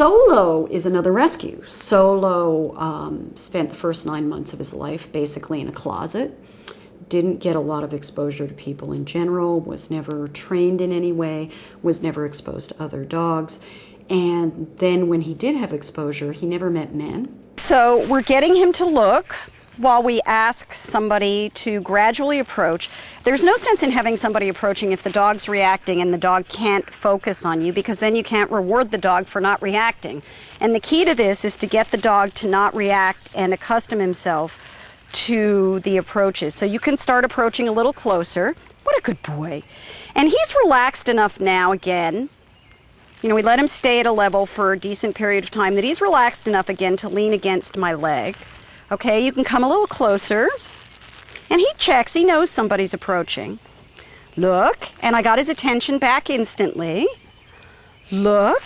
Solo is another rescue. Solo spent the first 9 months of his life basically in a closet, didn't get a lot of exposure to people in general, was never trained in any way, was never exposed to other dogs. And then when he did have exposure, he never met men. So we're getting him to look while we ask somebody to gradually approach. There's no sense in having somebody approaching if the dog's reacting and the dog can't focus on you, because then you can't reward the dog for not reacting. And the key to this is to get the dog to not react and accustom himself to the approaches. So you can start approaching a little closer. What a good boy. And he's relaxed enough now again. You know, we let him stay at a level for a decent period of time that he's relaxed enough again to lean against my leg. Okay, you can come a little closer. And he checks, he knows somebody's approaching. Look, and I got his attention back instantly. Look.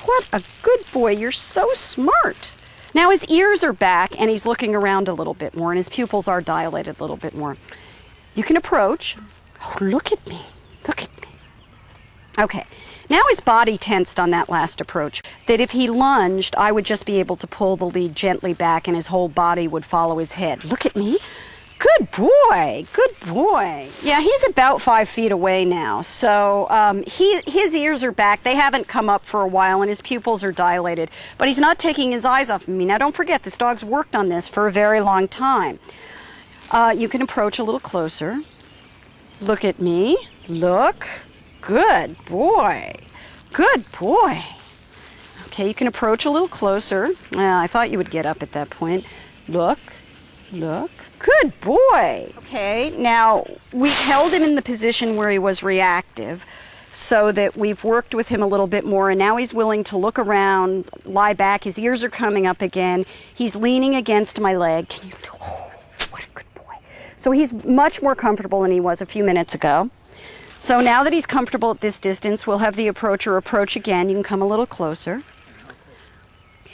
What a good boy, you're so smart. Now his ears are back and he's looking around a little bit more and his pupils are dilated a little bit more. You can approach. Oh, look at me, look at me. Okay. Now his body tensed on that last approach, that if he lunged, I would just be able to pull the lead gently back and his whole body would follow his head. Look at me. Good boy, good boy. Yeah, he's about 5 feet away now, so his ears are back. They haven't come up for a while and his pupils are dilated, but he's not taking his eyes off of me. Now don't forget, this dog's worked on this for a very long time. You can approach a little closer. Look at me. Look. Good boy. Good boy. Okay, you can approach a little closer. Well, I thought you would get up at that point. Look, look. Good boy. Okay, now we've held him in the position where he was reactive so that we've worked with him a little bit more, and now he's willing to look around, lie back. His ears are coming up again. He's leaning against my leg. Can you? Oh, what a good boy. So he's much more comfortable than he was a few minutes ago. So now that he's comfortable at this distance, we'll have the approacher approach again. You can come a little closer.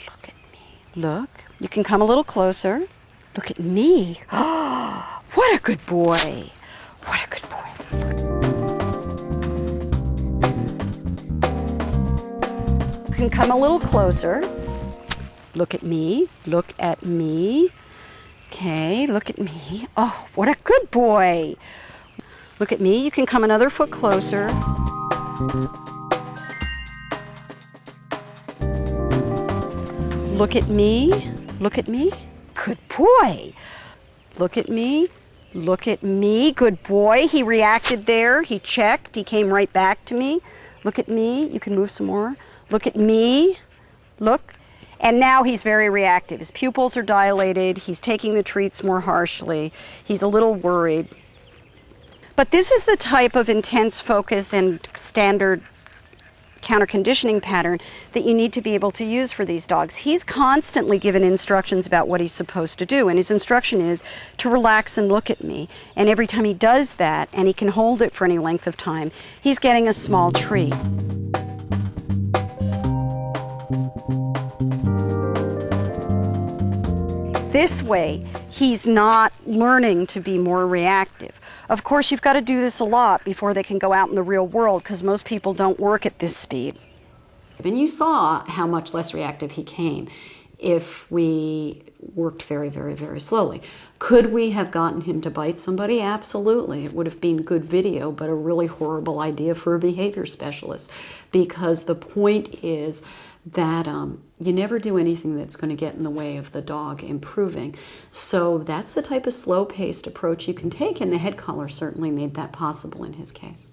Look at me. Look. You can come a little closer. Look at me. Oh, what a good boy. What a good boy. You can come a little closer. Look at me. Look at me. Okay, look at me. Oh, what a good boy. Look at me. You can come another foot closer. Look at me. Look at me. Good boy. Look at me. Look at me. Good boy. He reacted there. He checked. He came right back to me. Look at me. You can move some more. Look at me. Look. And now he's very reactive. His pupils are dilated. He's taking the treats more harshly. He's a little worried. But this is the type of intense focus and standard counter-conditioning pattern that you need to be able to use for these dogs. He's constantly given instructions about what he's supposed to do, and his instruction is to relax and look at me. And every time he does that, and he can hold it for any length of time, he's getting a small treat. This way, he's not learning to be more reactive. Of course, you've got to do this a lot before they can go out in the real world, because most people don't work at this speed. And you saw how much less reactive he came if we worked very, very, very slowly. Could we have gotten him to bite somebody? Absolutely. It would have been good video, but a really horrible idea for a behavior specialist, because the point is that you never do anything that's going to get in the way of the dog improving. So that's the type of slow-paced approach you can take, and the head collar certainly made that possible in his case.